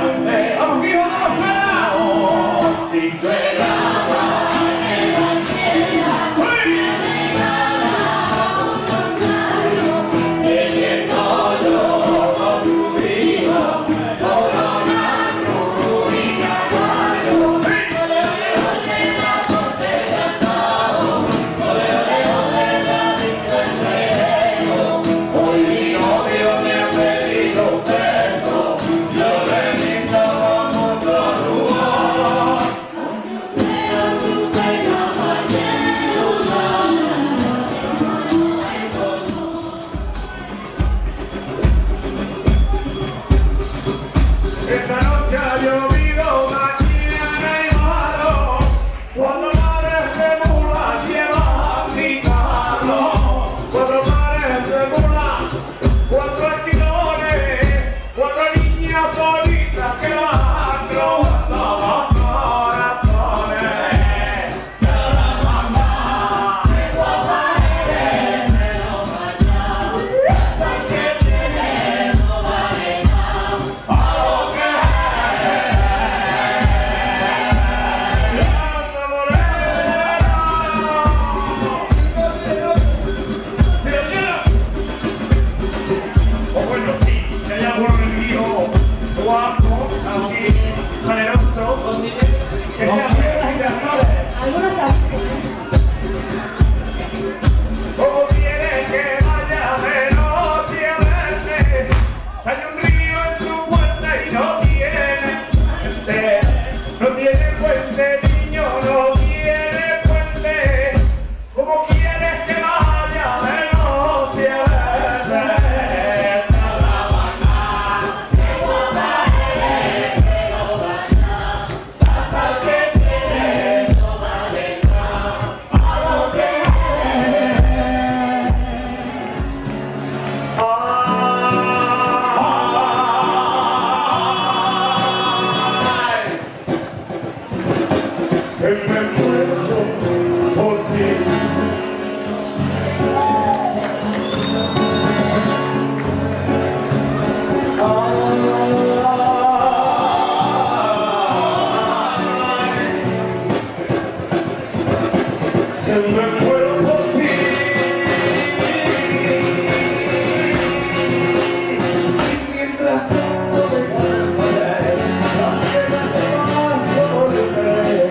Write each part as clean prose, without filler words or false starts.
Vamos, Guido, ¿cómo suena? Y suena. Esta noche ha llovido, mañana y malo, cuando mares de mula lleva a picarlo, cuando mares de mula, 4 esquilones, 4 niñas bonitas que van robando corazones. De la mamá, qué guapa eres, me lo mañana, esa que tienes no vale nada. Guapo, así, generoso, que sea fiel y gastable. Algunos ¿Cómo quiere que vaya de noche a verse? Hay un río en su puerta y no tiene puente. No tiene puente, niño, no tiene puente. ¿Cómo quieres que vaya de noche a verse? Me esfuerzo por ti. Me esfuerzo por ti. Y mientras tanto me cantaré, la que me vas a volver.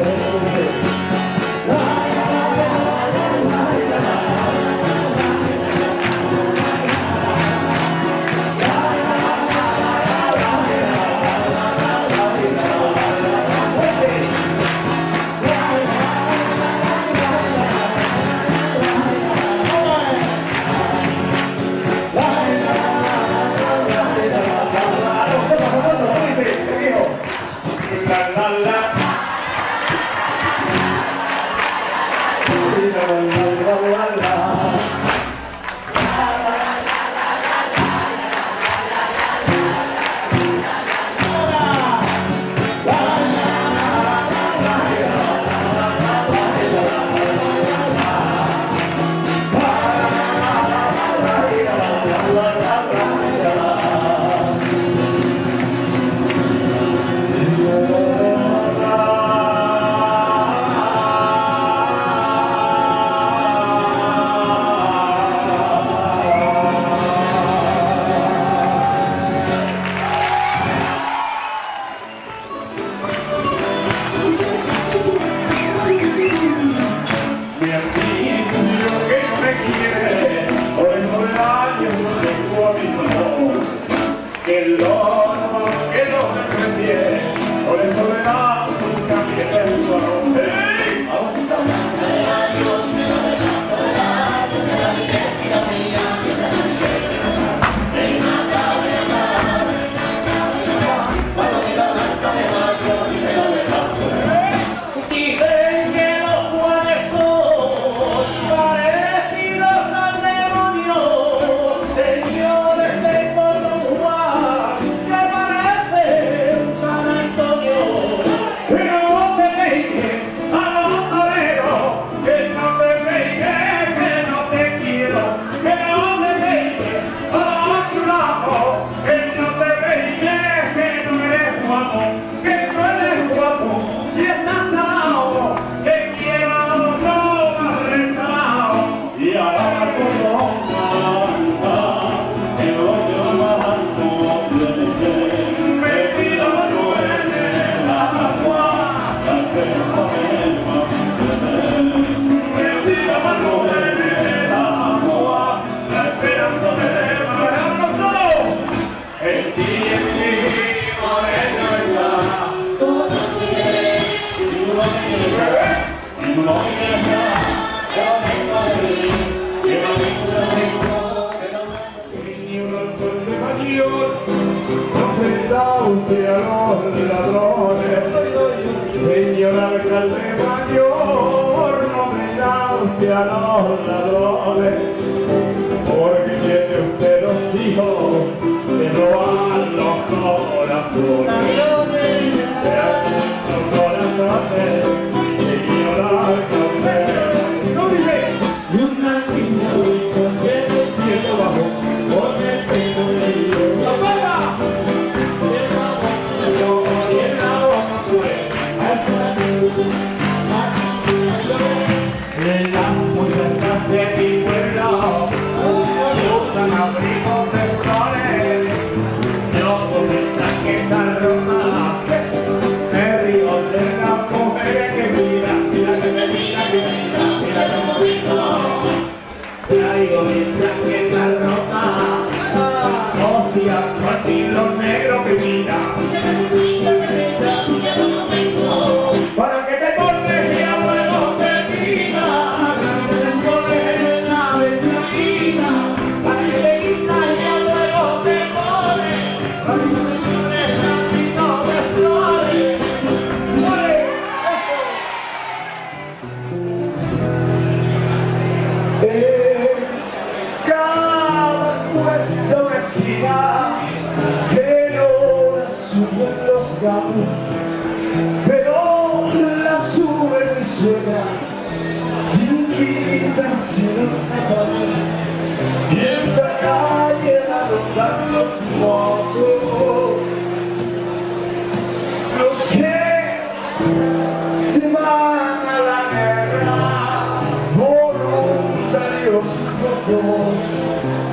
amo, que tú eres guapo y estás chao, que quiero otro más rezado. Y ahora como canta, que no te bajo me pido no en el agua, me pido no en el agua, esperando de pararnos todos. El día que moreno está, todo quiere, si no me quiere, si no me quiere, yo vengo de mí, que no me Señor alcalde mayor, no prenda usted a los ladrones. Señor alcalde mayor, no prenda usted a los ladrones, porque tiene usted los hijos que roban los corazones. Los corazones, señor alcalde. No dice, y una niña con el cielo bajo, con el pecho de Dios. ¡Apaga! Y en la boca fue hasta en las muchachas de mi pueblo usan abrigos de flores, yo con mi chaqueta roja me río de las mujeres que mira, mira que me mira, que mira, mira como rico. Traigo mi chaqueta roja, o sea, con los negros que mira, para que te cortes y a luego te diga, para que te pones en la ventanilla, para que te quitas y a luego te pones, para que te pones ramito de flores. Cada puesto una esquina que no la suben los gatos, pero la suben y suena sin quitarse los zapatos. Y esta calle la rondan los mocos, los que se van a la guerra, voluntarios locos.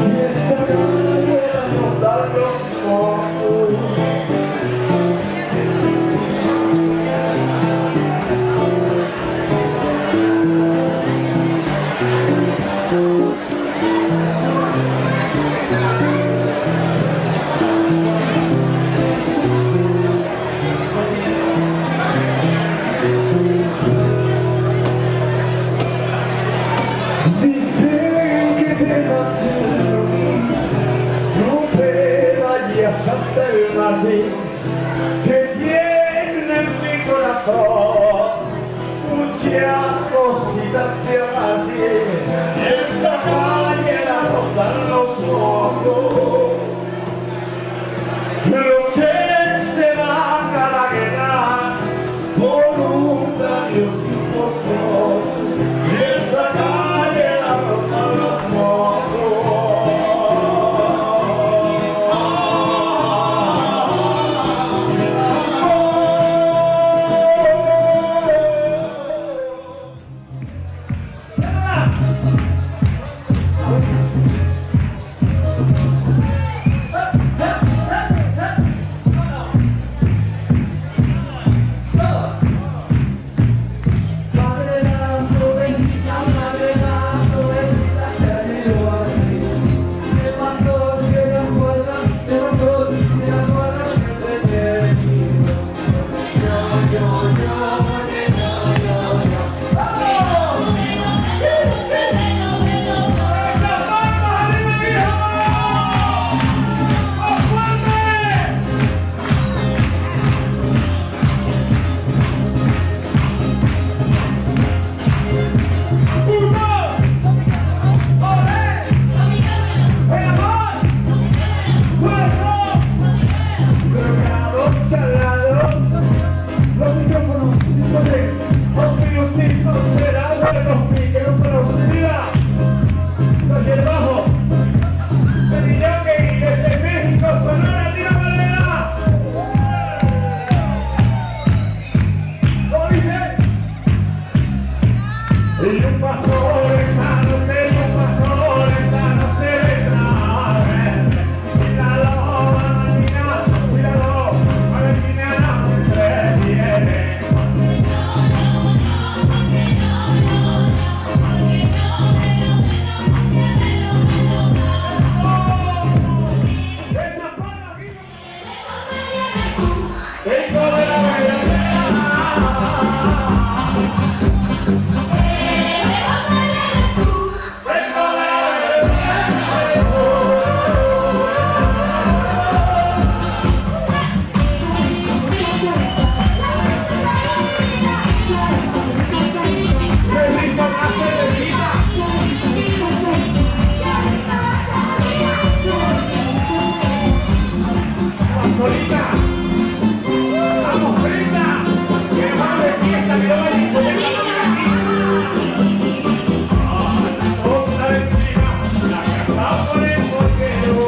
Y esta calle la rondan los mocos. Dicen que te vas a dormir, no te vayas hasta el Madrid, que tiene en mi corazón muchas cositas que hacer. Esta calle la rondan los locos, los que se van a la guerra, voluntarios y pocos. Esta calle la rondan los mocos. Vengo de la solita. Vamos, prenda. Que va de fiesta, que no va a ir con el otra vecina, la que está por el porquero.